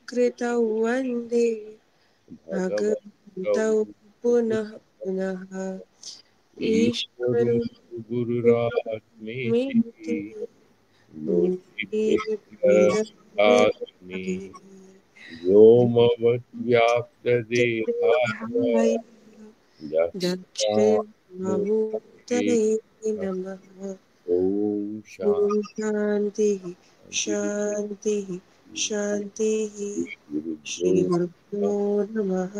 कृतौ वन्दे भगवन्तौ भगवन्तौ पुनः पुनः ईश्वरो ईश्वरो गुरुरात्मेति गुरुर्मेति मूर्तिभेदविभागिने व्योमवद्व्याप्तदेहाय देहाय दक्षिणामूर्तये दक्षिणामूर्तये नमः। नमः। ॐ ॐ शान्तिः शान्ति शान्तिः शान्तिः। गुरुभ्यो श्रीगुरुभ्यो नमः।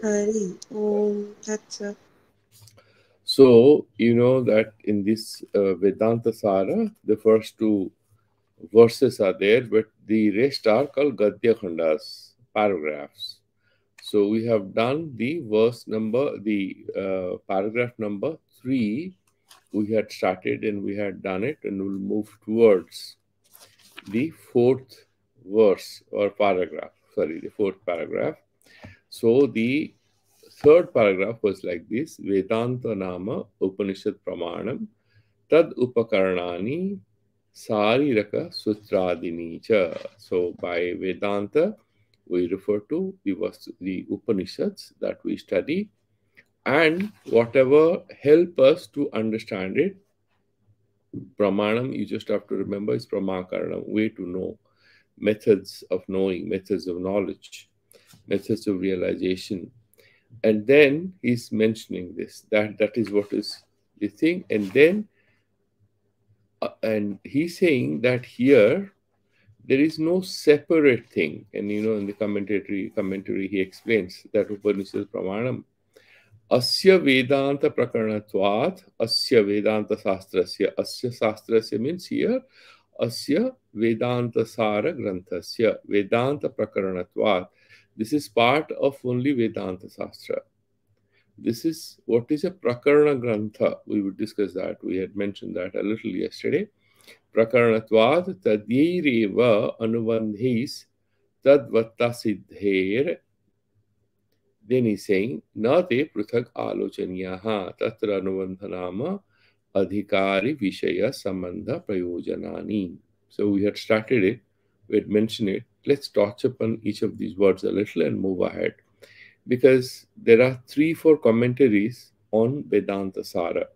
हरि ओम तत्सत्। So, you know that in this Vedanta Sara, the first two verses are there, but the rest are called Gadya Khandas, paragraphs. So, we have done the verse number, the paragraph number 3. We had started and we had done it, and we'll move towards the fourth verse or paragraph. Sorry, the fourth paragraph. So, the third paragraph was like this: Vedanta Nama Upanishad Pramanam Tad Upakarnani Sariraka Sutradini Cha. So by Vedanta, we refer to the Upanishads that we study and whatever help us to understand it. Pramanam, you just have to remember, is Pramakaranam, way to know, methods of knowing, methods of knowledge, methods of realization. And then he's mentioning this, that is what is the thing. And then and he's saying that here there is no separate thing. And you know, in the commentary he explains that Upanishad Pramanam Asya Vedanta Prakaranatvat Asya Vedanta Sastrasya. Asya Sastrasya means here Asya Vedanta Sara Granthasya. Vedanta Prakaranatvat. This is part of only Vedanta Sastra. This is what is a Prakarana Grantha. We would discuss that. We had mentioned that a little yesterday. Prakaranatvad tadyaiva anubandhis tadvatta siddher. Then he's saying, na te pruthak alochaniyaha tatra anubandhanama adhikari vishaya sambandha prayojanani. So we had started it, we had mentioned it. Let's touch upon each of these words a little and move ahead. Because there are 3-4 commentaries on Vedanta Sara.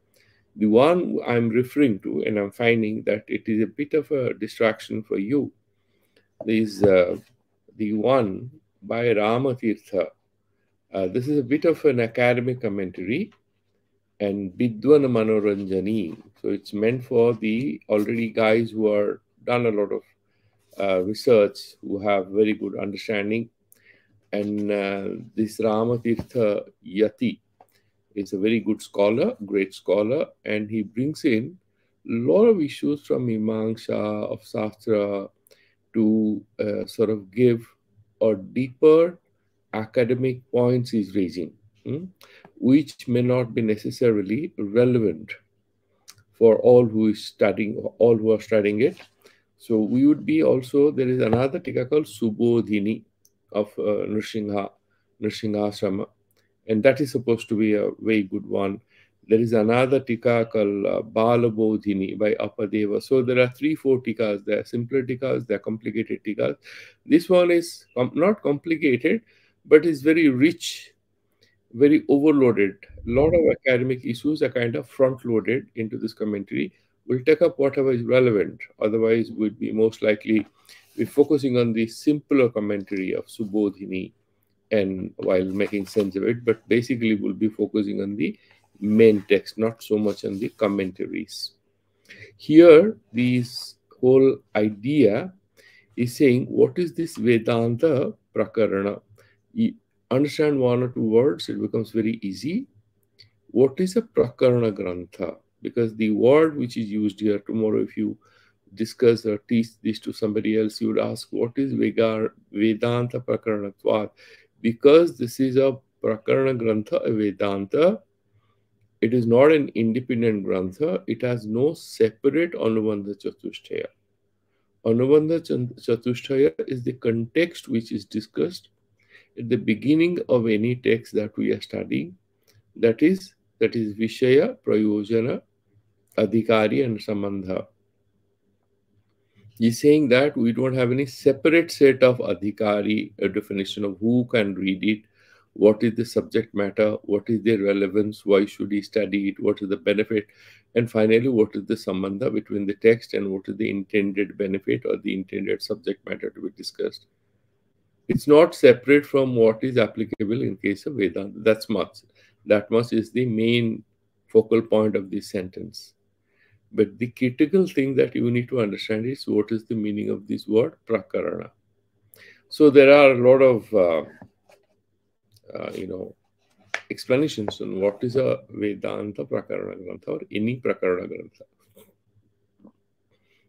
The one I'm referring to, and I'm finding that it is a bit of a distraction for you, is the one by Ramatirtha. This is a bit of an academic commentary and Bidwan Manoranjani. So it's meant for the already guys who are done a lot of research, who have very good understanding. And this Ramatirtha Yati is a very good scholar, great scholar, and he brings in a lot of issues from Mimamsa of Shastra to sort of give a deeper academic points he's raising, which may not be necessarily relevant for all who are studying it. So we would be also, there is another tika called Subodhini of Nrsinghasrama, and that is supposed to be a very good one. There is another tika called Balabodhini by Apadeva. So there are 3-4 tikas. There are simpler tikas, there are complicated tikas. This one is not complicated, but is very rich, very overloaded. A lot of academic issues are kind of front loaded into this commentary. We'll take up whatever is relevant. Otherwise, we'd be most likely be focusing on the simpler commentary of Subodhini and while making sense of it, but basically we'll be focusing on the main text, not so much on the commentaries. Here, this whole idea is saying, what is this Vedanta Prakarana? You understand one or two words, it becomes very easy. What is a Prakarana Grantha? Because the word which is used here, tomorrow if you discuss or teach this to somebody else, you would ask, what is Vedanta Prakaranatvat? Because this is a Prakarana Grantha, a Vedanta, it is not an independent Grantha. It has no separate Anubandha Chatushtaya. Anubandha Chatushtaya is the context which is discussed at the beginning of any text that we are studying. That is Vishaya, Prayojana, Adhikari, and Sambandha. He's saying that we don't have any separate set of adhikari, a definition of who can read it, what is the subject matter, what is the relevance, why should he study it, what is the benefit, and finally, what is the sambandha between the text and what is the intended benefit or the intended subject matter to be discussed. It's not separate from what is applicable in case of Vedanta. That's much. That much is the main focal point of this sentence. But the critical thing that you need to understand is what is the meaning of this word prakarana. So there are a lot of explanations on what is a Vedanta prakarana grantha or any prakarana grantha.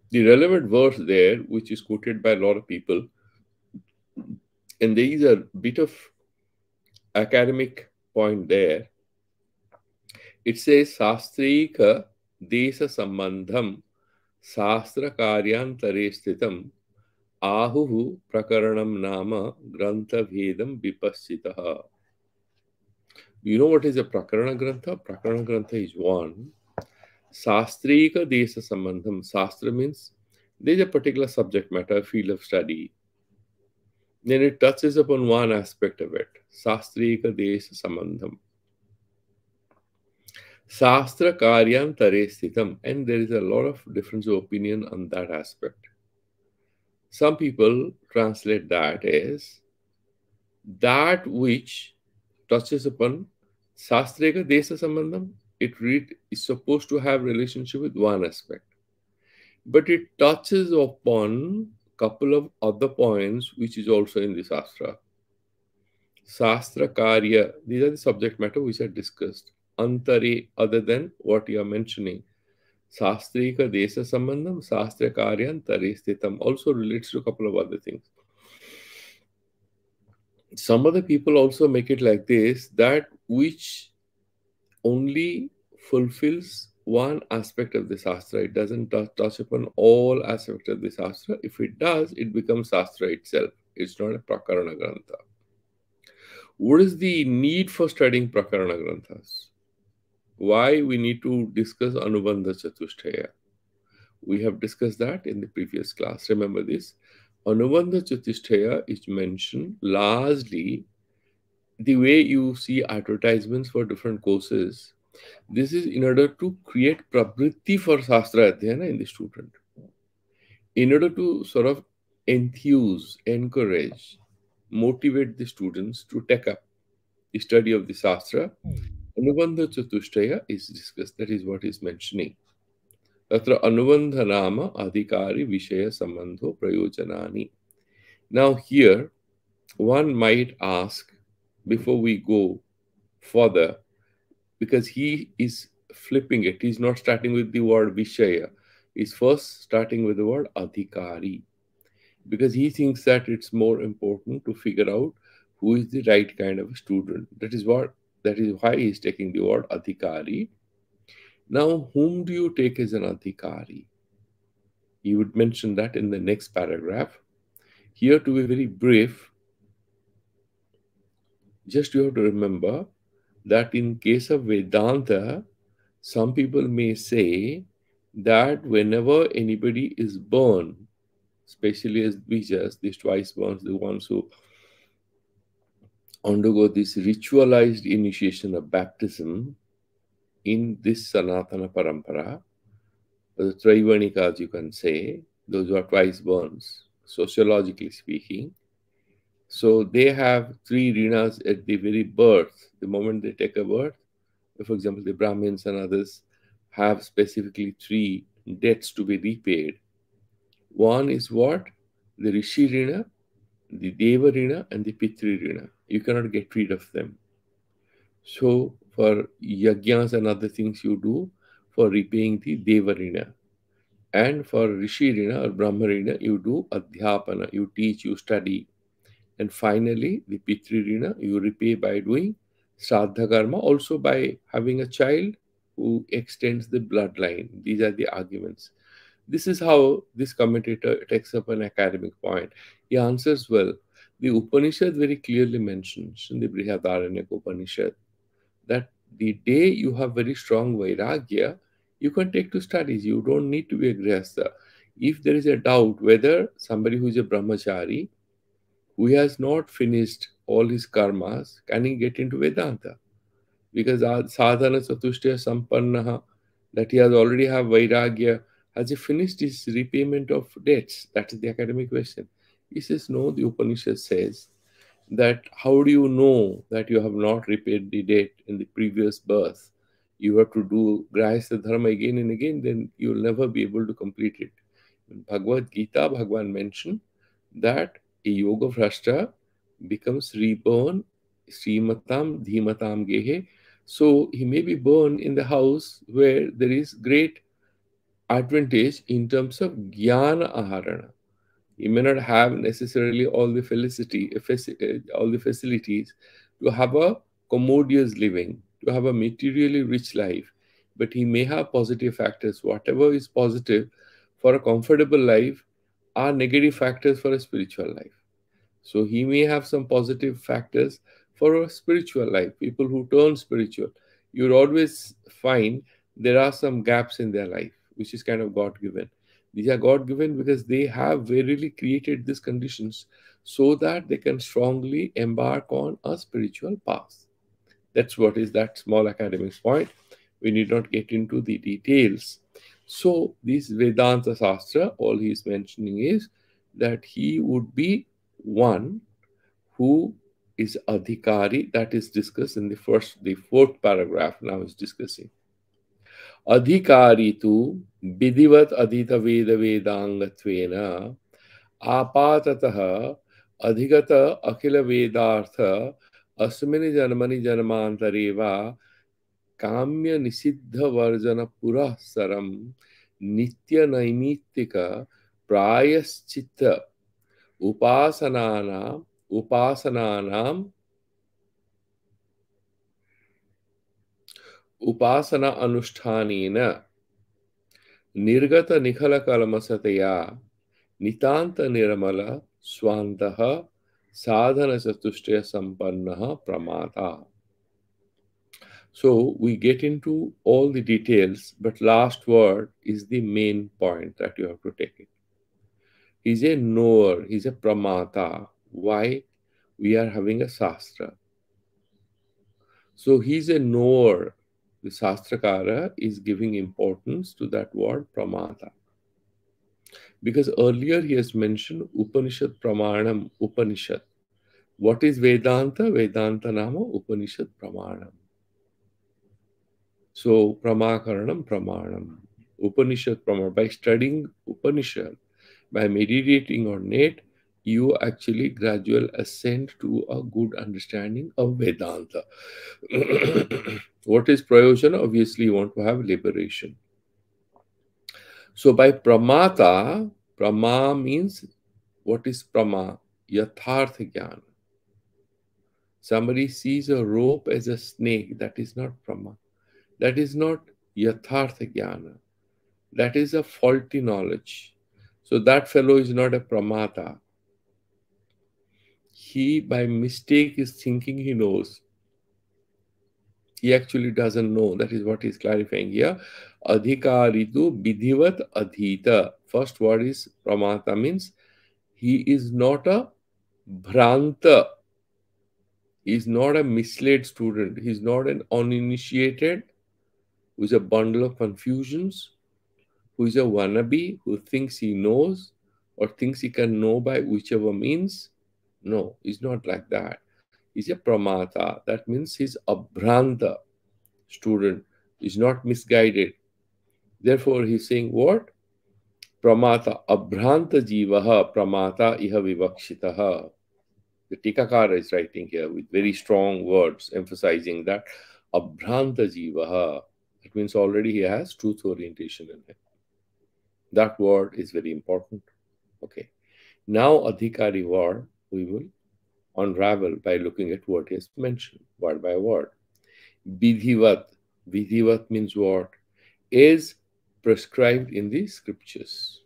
The relevant verse there, which is quoted by a lot of people, and there is a bit of academic point there. It says Sastrika Desa Sambandham Sastra Karyantare Sthitam Ahuhu Prakaranam Nama Grantha Vedam Vipassitaha. You know what is a Prakarana Grantha? Prakarana Grantha is one. Sastrika Desa Sambandham. Sastra means there is a particular subject matter, field of study. Then it touches upon one aspect of it. Sastrika Desa Sambandham. Sastra Karyan Tare Sthitam. And there is a lot of difference of opinion on that aspect. Some people translate that as that which touches upon Sastrika Desa Sambandham. Is supposed to have relationship with one aspect. But it touches upon couple of other points which is also in the Sastra. Sastra Karya, these are the subject matter which are discussed. Antare, other than what you are mentioning. Sastrika Desa Sambandham, Sastra Karyan Tare Sthitam also relates to a couple of other things. Some other people also make it like this, that which only fulfills one aspect of the Shastra. It doesn't touch upon all aspects of the Shastra. If it does, it becomes Shastra itself. It's not a Prakarana Grantha. What is the need for studying Prakarana Granthas? Why we need to discuss Anubandha Chatushtaya? We have discussed that in the previous class. Remember this. Anubandha Chatushtaya is mentioned largely the way you see advertisements for different courses. This is in order to create pravritti for Shastra Adhyana in the student. In order to sort of enthuse, encourage, motivate the students to take up the study of the Shastra, Anubandha Chatushtaya is discussed. That is what is mentioning. Tatra Anubandha Nama Adhikari Vishaya Sambandho Prayojanani. Now here, one might ask, before we go further, because he is flipping it. He's not starting with the word Vishaya. He's first starting with the word Adhikari. Because he thinks that it's more important to figure out who is the right kind of student. That is why he's taking the word Adhikari. Now, whom do you take as an Adhikari? He would mention that in the next paragraph. Here, to be very brief, just you have to remember that in case of Vedanta, some people may say that whenever anybody is born, especially as Dvijas, these twice borns, the ones who undergo this ritualized initiation of baptism in this Sanatana Parampara, the Traivanika, you can say, those who are twice borns, sociologically speaking. So they have three rinas at the very birth, the moment they take a birth. For example, the Brahmins and others have specifically three debts to be repaid. One is what? The Rishi Rina, the Deva Rina, and the Pitri Rina. You cannot get rid of them. So for yajnas and other things you do for repaying the Deva Rina. And for Rishi Rina or Brahma Rina, you do Adhyapana, you teach, you study. And finally, the Pitri Rina, you repay by doing Shraddha Karma, also by having a child who extends the bloodline. These are the arguments. This is how this commentator takes up an academic point. He answers well. The Upanishad very clearly mentions in the Brihadaranyaka Upanishad that the day you have very strong Vairagya, you can take to studies. You don't need to be a Grihastha. If there is a doubt whether somebody who is a brahmachari, who has not finished all his karmas, can he get into Vedanta? Because sadhana chatushtaya sampannaha, that he has already have vairagya, has he finished his repayment of debts? That is the academic question. He says, no, the Upanishad says that how do you know that you have not repaid the debt in the previous birth? You have to do grahastha dharma again and again, then you will never be able to complete it. In Bhagavad Gita, Bhagavan mentioned that a yoga bhrashta becomes reborn, Srimatam, Dhimatam Gehe. So he may be born in the house where there is great advantage in terms of jnana aharana. He may not have necessarily all the facilities to have a commodious living, to have a materially rich life, but he may have positive factors. Whatever is positive for a comfortable life are negative factors for a spiritual life. So he may have some positive factors for a spiritual life. People who turn spiritual, you'll always find there are some gaps in their life, which is kind of God given. These are God given because they have verily created these conditions so that they can strongly embark on a spiritual path. That's what is that small academic point. We need not get into the details. So, this Vedanta Sastra, all he is mentioning is that he would be one who is adhikari, that is discussed in the fourth paragraph now is discussing. Adhikari tu vidivat adhita veda vedangatvena आपाततः अधिगत अखिल वेदार्थ अस्मिन् जन्मनि जन्मांतरे वा काम्य निषिद्ध version पुरःसरम नित्य नैमित्तिक प्रायश्चित्त उपासनानाम उपासनानाम उपासना अनुष्ठानेन निर्गत निखल कलमसतया नितांत निर्मल स्वांतः sadhana chatushtaya sampannaha pramata. So we get into all the details, but last word is the main point that you have to take it. He's a knower, he's a pramata. Why? We are having a sastra. So he's a knower. The Sastrakara is giving importance to that word pramata. Because earlier he has mentioned Upanishad Pramanam, Upanishad. What is Vedanta? Vedanta Nama Upanishad Pramanam. So Pramakaranam Pramanam. Upanishad Pramanam. By studying Upanishad, by meditating on it, you actually gradual ascend to a good understanding of Vedanta. What is Prayojana? Obviously, you want to have liberation. So by pramata, prama means what is prama? Yathartha jnana. Somebody sees a rope as a snake, that is not prama. That is not yathartha jnana. That is a faulty knowledge. So that fellow is not a pramata. He by mistake is thinking he knows. He actually doesn't know. That is what he's clarifying here. Adhikaritu vidhivat adhita. First word is pramata, means he is not a bhranta. He is not a misled student. He is not an uninitiated who is a bundle of confusions, who is a wannabe, who thinks he knows or thinks he can know by whichever means. No, he's not like that. He's a pramata. That means he's a bhranta student, is not misguided. Therefore, he's saying what? Pramata, abhranta jivaha pramata iha vivakshitaha. The Tikakara is writing here with very strong words, emphasizing that abhranta jivaha. It means already he has truth orientation in him. That word is very important. Okay. Now, adhikari word we will unravel by looking at what he has mentioned, word by word. Vidhivat. Vidhivat means what? Is prescribed in the scriptures.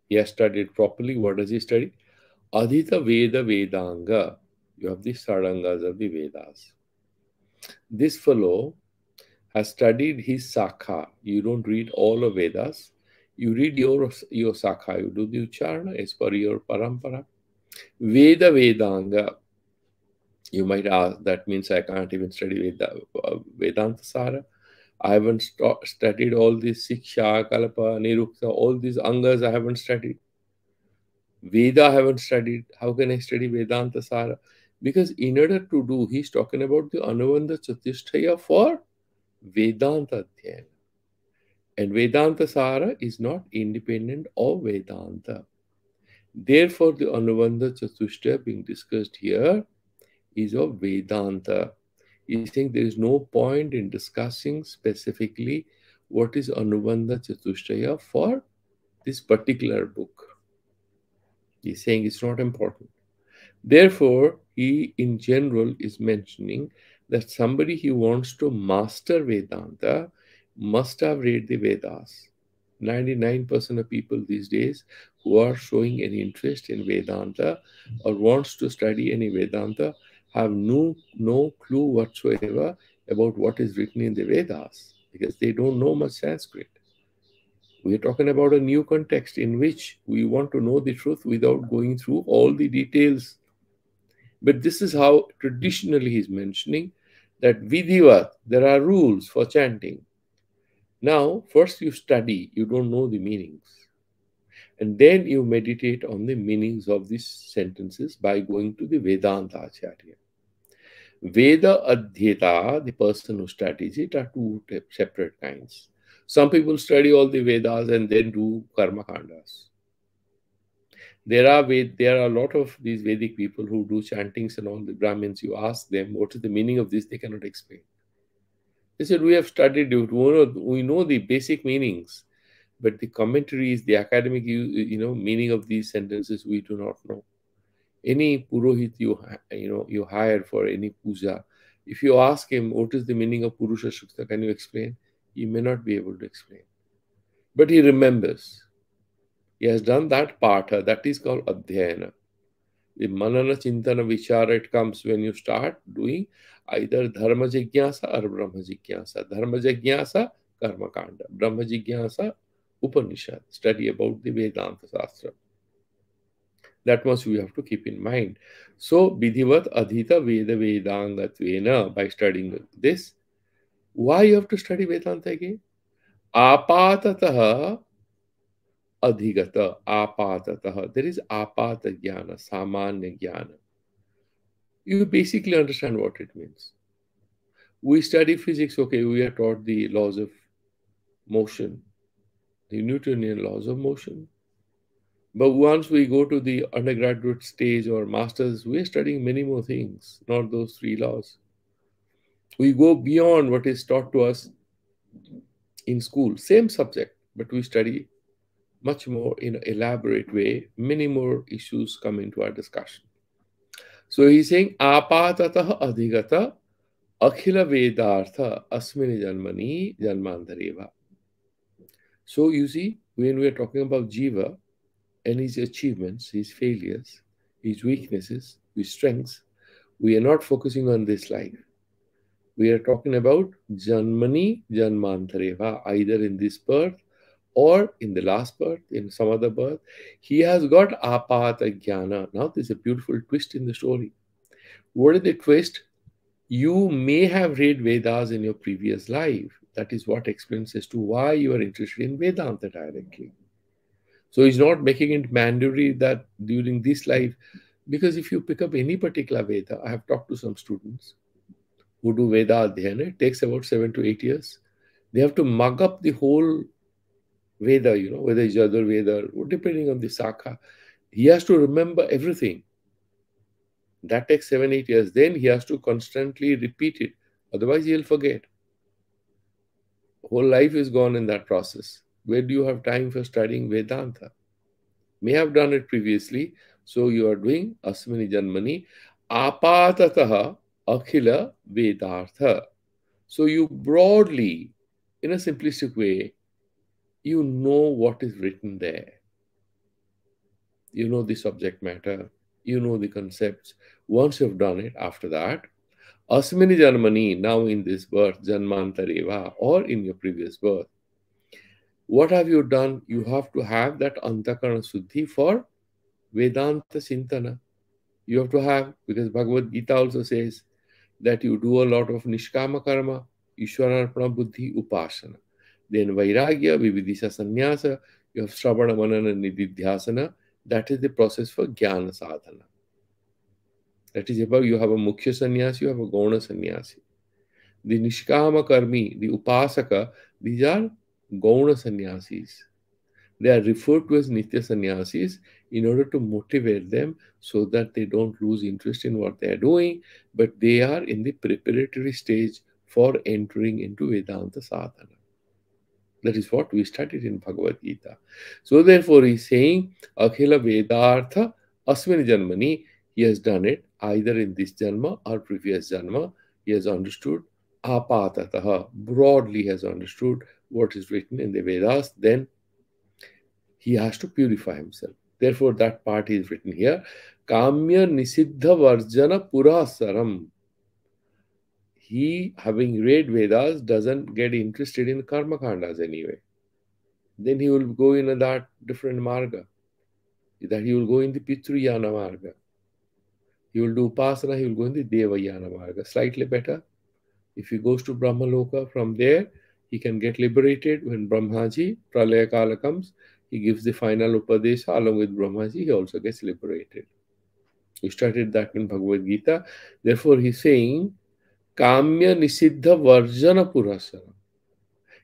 He has studied properly. What does he study? Adhita Veda Vedanga. You have the Sarangas of the Vedas. This fellow has studied his Sakha. You don't read all of Vedas. You read your sakha, you do the ucharana as per your parampara. Veda Vedanga, you might ask, that means I can't even study Vedanta Sara. I haven't studied all these Siksha, Kalpa, Nirukta, all these Angas I haven't studied. Veda I haven't studied. How can I study Vedanta Sara? Because in order to do, he's talking about the Anuvandha Chatushtaya for Vedanta Dhyana. And Vedanta Sara is not independent of Vedanta. Therefore, the Anuvandha Chatushtaya being discussed here is of Vedanta. He's saying there is no point in discussing specifically what is Anubandha Chatushtaya for this particular book. He's saying it's not important. Therefore, he in general is mentioning that somebody who wants to master Vedanta must have read the Vedas. 99% of people these days who are showing any interest in Vedanta or wants to study any Vedanta have no clue whatsoever about what is written in the Vedas because they don't know much Sanskrit. We are talking about a new context in which we want to know the truth without going through all the details. But this is how traditionally he's mentioning that Vidhivat, there are rules for chanting. Now, first you study, you don't know the meanings. And then you meditate on the meanings of these sentences by going to the Vedanta Acharya. Veda Adhyeta, the person who studies it, are two separate kinds. Some people study all the Vedas and then do Karma Kandas. There are a lot of these Vedic people who do chantings and all the Brahmins. You ask them what is the meaning of this, they cannot explain. They said, we have studied it, we know the basic meanings, but the commentaries, the academic meaning of these sentences, we do not know. Any Purohit you hire for any puja, if you ask him what is the meaning of Purusha Shukta, can you explain? He may not be able to explain. But he remembers. He has done that partha, that is called Adhyayana. The Manana Chintana Vichara, it comes when you start doing either Dharma Jigyasa or Brahma Jigyasa. Dharma Jigyasa, Karma Kanda. Brahma Jigyasa, Upanishad. Study about the Vedanta Shastra. That much we have to keep in mind. So, Vidhivat Adhita Veda Vedangatvena, by studying this. Why you have to study Vedanta again? Apatataha Adhigata, Apatataha. There is Apata Jnana, Samanya Jnana. You basically understand what it means. We study physics, okay, we are taught the laws of motion, the Newtonian laws of motion. But once we go to the undergraduate stage or masters, we're studying many more things, not those three laws. We go beyond what is taught to us in school, same subject, but we study much more in an elaborate way. Many more issues come into our discussion. So he's saying, Apatataha adhigata akhila vedartha asmini janmani janmantareva. So you see, when we are talking about Jiva and his achievements, his failures, his weaknesses, his strengths, we are not focusing on this life. We are talking about Janmani Janmantareva, either in this birth or in the last birth, in some other birth. He has got Apata Jnana. Now there's a beautiful twist in the story. What is the twist? You may have read Vedas in your previous life. That is what explains as to why you are interested in Vedanta directly. So he's not making it mandatory that during this life, because if you pick up any particular Veda, I have talked to some students who do Veda Adhyana, it takes about 7 to 8 years. They have to mug up the whole Veda, whether it's Yajur Veda, or depending on the Sakha. He has to remember everything. That takes 7, 8 years. Then he has to constantly repeat it. Otherwise, he'll forget. Whole life is gone in that process. Where do you have time for studying Vedanta? May have done it previously. So you are doing Asmini Janmani Apatataha Akhila Vedartha. So you broadly, in a simplistic way, you know what is written there. You know the subject matter. You know the concepts. Once you've done it, after that, Asmini Janmani, now in this birth, Janmantareva, or in your previous birth, What have you done? You have to have that antakarana suddhi for Vedanta Chintana. You have to have, because Bhagavad Gita also says that you do a lot of Nishkama Karma, Ishwararpana Buddhi Upasana. Then Vairagya, Vividisha Sannyasa, you have Shravana Manana Nididhyasana. That is the process for Jnana Sadhana. That is about you have a Mukhya Sannyasi, you have a Gauna Sannyasi. The Nishkama Karmi, the Upasaka, these are Gauna Sannyasis. They are referred to as Nitya Sannyasis in order to motivate them so that they don't lose interest in what they are doing, but they are in the preparatory stage for entering into Vedanta sadhana. That is what we studied in Bhagavad Gita. So therefore he is saying, Akhila Vedartha Asmini Janmani, he has done it either in this Janma or previous Janma. He has understood Apatataha, broadly has understood what is written in the Vedas, then he has to purify himself. Therefore, that part is written here. Kamya Nisiddha Varjana Purasaram. He, having read Vedas, doesn't get interested in karma khandas anyway. Then he will go in that different marga. That he will go in the Pitruyana marga. He will do Upasana, he will go in the Devayana marga. Slightly better. If he goes to Brahmaloka, from there he can get liberated when Brahmaji, Pralaya Kala comes. He gives the final Upadesha along with Brahmaji, he also gets liberated. We started that in Bhagavad Gita. Therefore, he's saying, Kamya Nisiddha Varjana Purasana.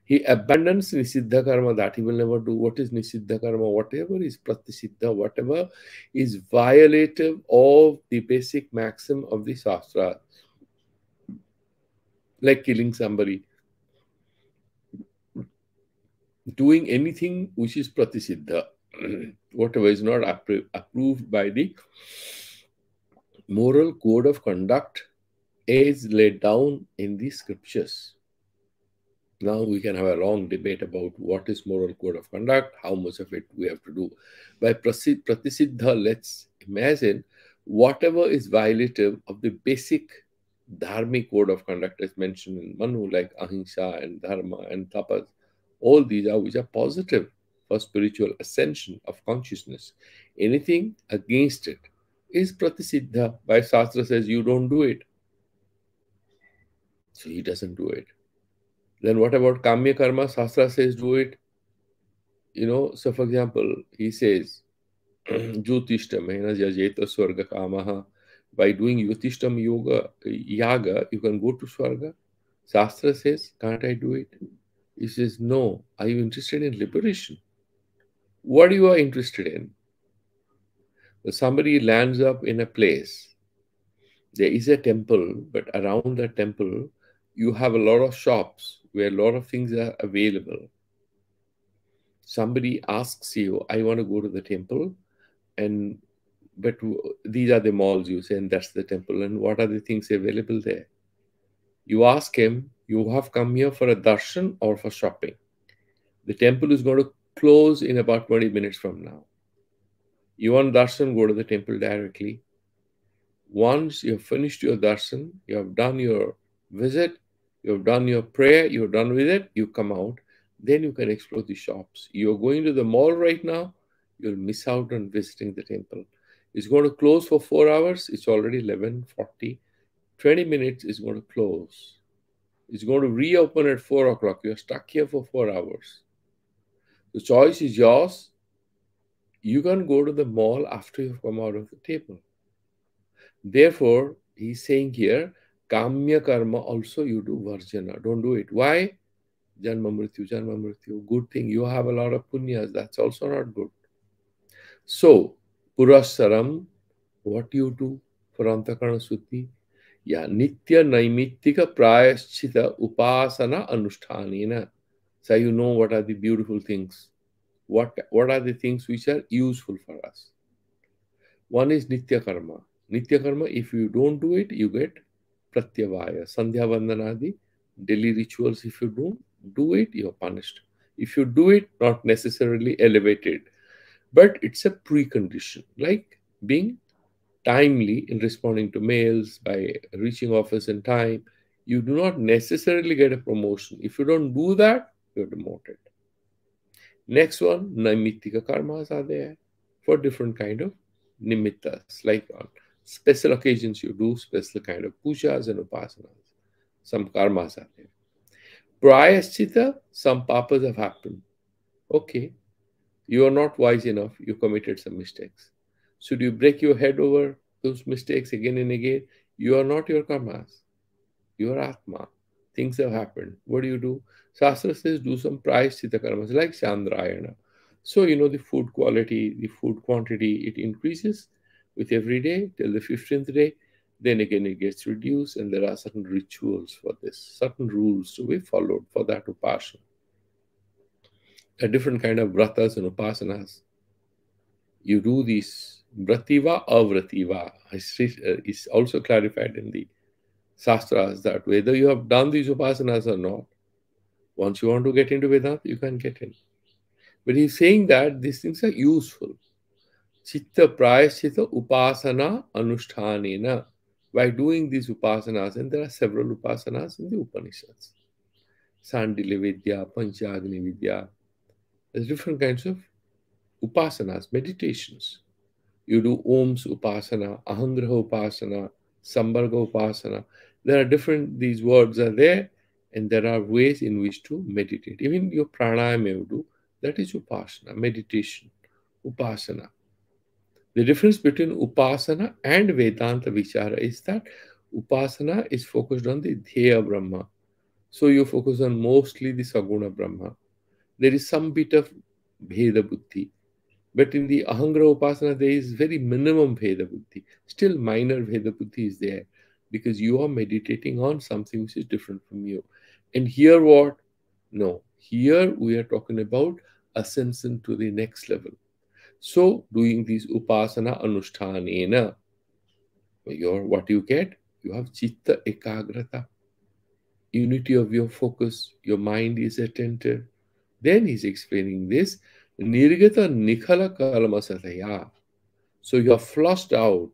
He abandons Nisiddha Karma, that he will never do. What is Nisiddha Karma? Whatever is Pratisiddha, whatever is violative of the basic maxim of the Shastra, like killing somebody, doing anything which is Pratisiddha, whatever is not approved by the moral code of conduct is laid down in the scriptures. Now we can have a long debate about what is moral code of conduct, how much of it we have to do. By Pratisiddha, let's imagine whatever is violative of the basic dharmic code of conduct as mentioned in Manu, like ahimsa and dharma and tapas, all these are which are positive for spiritual ascension of consciousness. Anything against it is Pratisiddha. By Shastra says you don't do it. So he doesn't do it. Then what about Kamya Karma? Shastra says do it. So for example, he says, Jyotishtam jajeta swarga kamaha. By doing Jyotishtam yaga, you can go to Swarga. Shastra says, can't I do it? He says, no. Are you interested in liberation? What you are interested in? Somebody lands up in a place. There is a temple, but around the temple, you have a lot of shops where a lot of things are available. Somebody asks you, I want to go to the temple, but these are the malls, you say, and that's the temple. And what are the things available there? You ask him, you have come here for a darshan or for shopping? The temple is going to close in about 20 minutes from now. You want darshan, go to the temple directly. Once you have finished your darshan, you have done your visit, you have done your prayer, you're done with it, you come out, then you can explore the shops. You're going to the mall right now, you'll miss out on visiting the temple. It's going to close for 4 hours, it's already 11:40. 20 minutes is going to close. It's going to reopen at 4 o'clock. You're stuck here for 4 hours. The choice is yours. You can go to the mall after you've come out of the table. Therefore, he's saying here, Kamya Karma also you do Varjana. Don't do it. Why? Janma Mrityu. Good thing. You have a lot of punyas. That's also not good. So, Purasaram, what you do for Antakarana Suddhi? Yeah, Nitya Naimittika Prayaschita Upasana Anushthanina. So you know what are the beautiful things. What are the things which are useful for us? One is Nitya Karma. Nitya Karma, if you don't do it, you get Pratyavaya. Sandhya Vandanadi, daily rituals, if you don't do it, you're punished. If you do it, not necessarily elevated. But it's a precondition, like being timely in responding to mails, by reaching office in time. You do not necessarily get a promotion. If you don't do that, you're demoted. Next one, naimittika karmas are there for different kind of nimittas. Like on special occasions, you do special kind of pujas and upasanas. Some karmas are there. Prayaschitta, some papas have happened. Okay, you are not wise enough. You committed some mistakes. Should you break your head over those mistakes again and again? You are not your karmas. Your Atma. Things have happened. What do? Shastra says do some prayaschitta karmas like Chandrayana. So, the food quality, the food quantity, it increases with every day till the 15th day. Then again, it gets reduced, and there are certain rituals for this, certain rules to be followed for that upasana. A different kind of vratas and upasanas. You do these vrativa, avrativa. Is also clarified in the Shastras that whether you have done these upasanas or not, once you want to get into Vedanta, you can get in. But he's saying that these things are useful. Chitta prayaschitta upasana anushtanena. By doing these upasanas, and there are several upasanas in the Upanishads. Sandilya Vidya, Panchagni Vidya. There's different kinds of upasanas, meditations. You do Om's upasana, Ahangraha upasana, Sambarga upasana. There are different, these words are there, and there are ways in which to meditate. Even your pranayama you do, that is upasana, meditation, upasana. The difference between upasana and Vedanta Vichara is that upasana is focused on the Dheya Brahma. So you focus on mostly the Saguna Brahma. There is some bit of Bheda Buddhi. But in the Ahangra Upasana, there is very minimum Veda Buddhi. Still, minor Veda Buddhi is there because you are meditating on something which is different from you. And here, what? No. Here, we are talking about ascension to the next level. So, doing these Upasana Anushtanena, what you get? You have Chitta Ekagrata, unity of your focus, your mind is attentive. Then he's explaining this Nirgata Nikhala Kalmasataya. So you have flushed out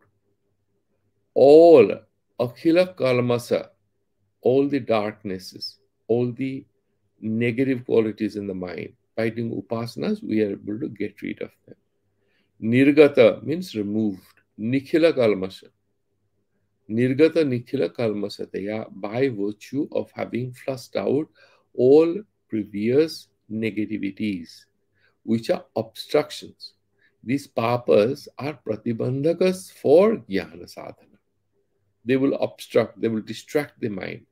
all Akhila Kalmasa, all the darknesses, all the negative qualities in the mind. By doing upasanas, we are able to get rid of them. Nirgata means removed. Nikhila Kalmasa. Nirgata Nikhila Kalmasataya, by virtue of having flushed out all previous negativities, which are obstructions. These papas are pratibandhakas for jnana sadhana. They will obstruct, they will distract the mind,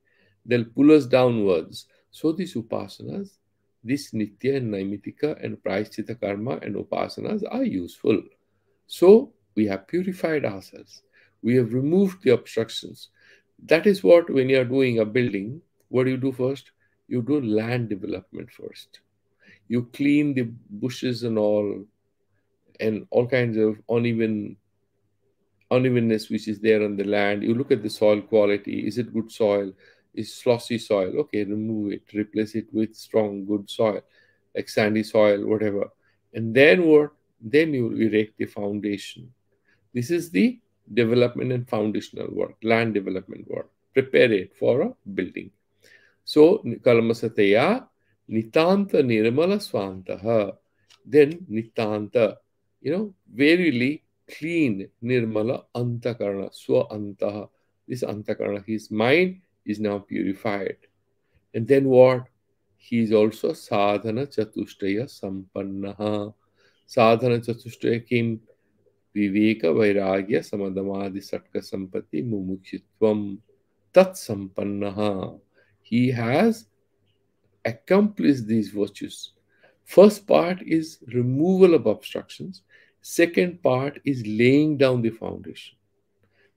they'll pull us downwards. So these upasanas, this nitya and naimitika and prayaschitta karma and upasanas are useful. So we have purified ourselves. We have removed the obstructions. That is what, when you are doing a building, what do you do first? You do land development first. You clean the bushes and all kinds of unevenness which is there on the land. You look at the soil quality. Is it good soil? Is slossy soil? Okay, remove it, replace it with strong, good soil, like sandy soil, whatever. And then what? Then you erect the foundation. This is the development and foundational work, land development work. Prepare it for a building. So, Kalmasataya, Nitanta Nirmala Swantaha. Then Nitanta, verily clean Nirmala Antakarana, Swa Antaha. This Antakarana, his mind is now purified. And then what? He is also Sadhana Chatushtaya Sampannaha. Sadhana Chatushtaya came Viveka Vairagya Samadhamadi Satka Sampati Mumukshitvam Tat Sampannaha. He has accomplished these virtues. First part is removal of obstructions. Second part is laying down the foundation.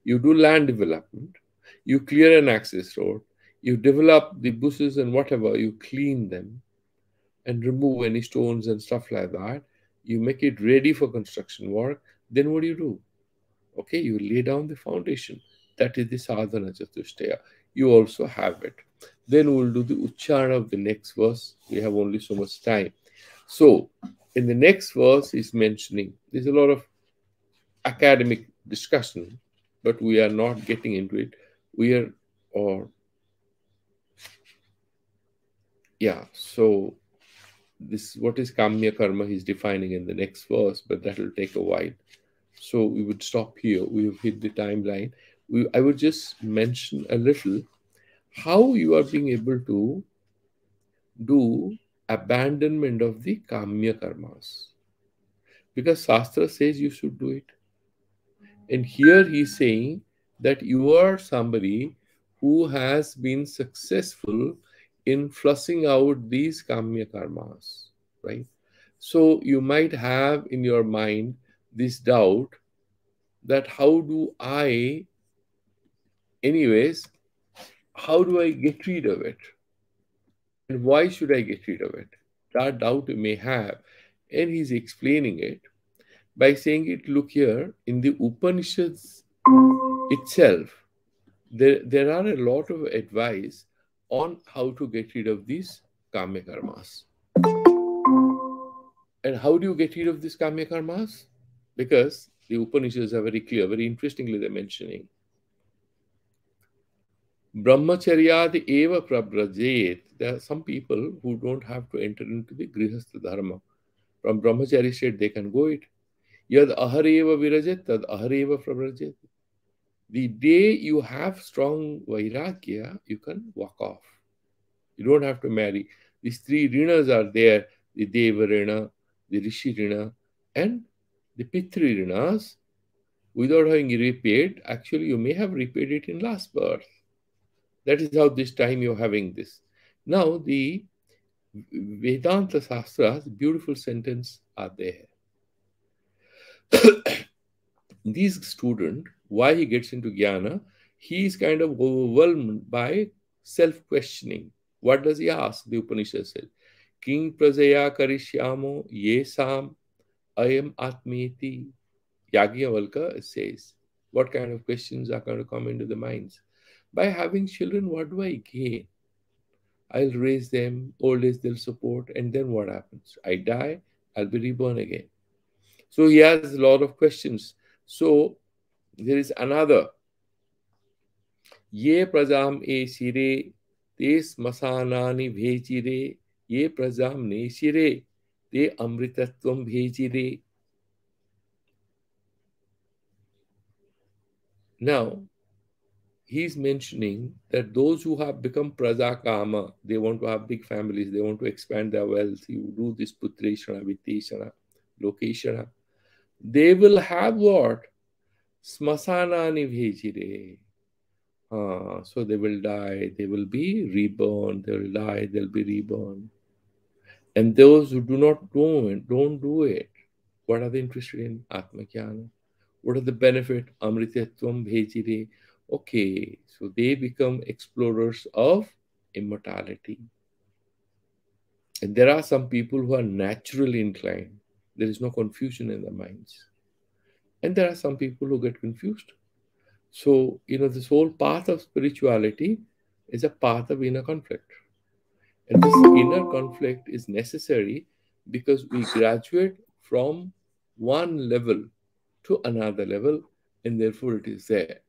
You do land development. You clear an access road. You develop the bushes and whatever. You clean them and remove any stones and stuff like that. You make it ready for construction work. Then what do? Okay, you lay down the foundation. That is the sadhana chatushtaya. You also have it. Then we'll do the uchara of the next verse. We have only so much time. So, in the next verse, he's mentioning there's a lot of academic discussion, but we are not getting into it. We are, or yeah, so this what is kamya karma he's defining in the next verse, but that will take a while. So we would stop here. We have hit the timeline. I would just mention a little how you are being able to do abandonment of the kamya karmas, because Shastra says you should do it. And here he's saying that you are somebody who has been successful in flushing out these kamya karmas, right? So you might have in your mind this doubt that how do I, anyways, how do I get rid of it? And why should I get rid of it? That doubt you may have. And he's explaining it by saying it, look here, in the Upanishads itself, there are a lot of advice on how to get rid of these kama karmas. And how do you get rid of these kama karmas? Because the Upanishads are very clear, very interestingly, they're mentioning Brahmacharyad eva prabrajet. There are some people who don't have to enter into the Grihastha Dharma. From Brahmachari state, they can go it. Yad ahareva virajet, tad ahareva prabrajet. The day you have strong vairagya, you can walk off. You don't have to marry. These three rinas are there, the Deva rina, the Rishi rina, and the Pitri rinas. Without having repaid, actually you may have repaid it in last birth. That is how this time you're having this. Now the Vedanta Sastras, beautiful sentence are there. This student, why he gets into jnana, he is kind of overwhelmed by self-questioning. What does he ask? The Upanishad says, King prajaya karishyamo yesam ayam atmeti. Yagyavalka says, what kind of questions are going to come into the minds? By having children, what do I gain? I'll raise them, old age they'll support, and then what happens? I die, I'll be reborn again. So he has a lot of questions. So there is another. Ye prajam e shire, te smasanani bhejire, ye prajam ne shire, te amritatvam bhejire. Now, he's mentioning that those who have become prajakama, they want to have big families, they want to expand their wealth, you do this putreshana, viteshana, lokeshana, they will have what? Smasanani bhejire. So they will die, they will be reborn, they will die, they'll be reborn. And those who do not do it, don't do it. What are they interested in? Atmakyana. What are the benefit? Amritatvam bhejire. Okay, so they become explorers of immortality. And there are some people who are naturally inclined. There is no confusion in their minds. And there are some people who get confused. So, this whole path of spirituality is a path of inner conflict. And this inner conflict is necessary because we graduate from one level to another level, and therefore it is there.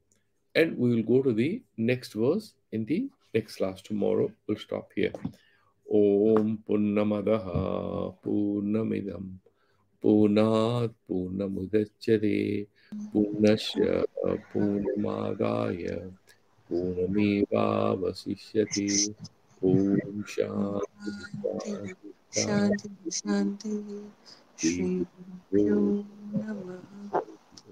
And we will go to the next verse in the next class tomorrow. We'll stop here. Om Purnamadaha Purnamidam Purnat Purnamudachyate Purnasya Purnamadaya Purnameva Vasishyati. Om Shanti Shanti, Shanti Shanti, Shanti. Shri Guru Namaha.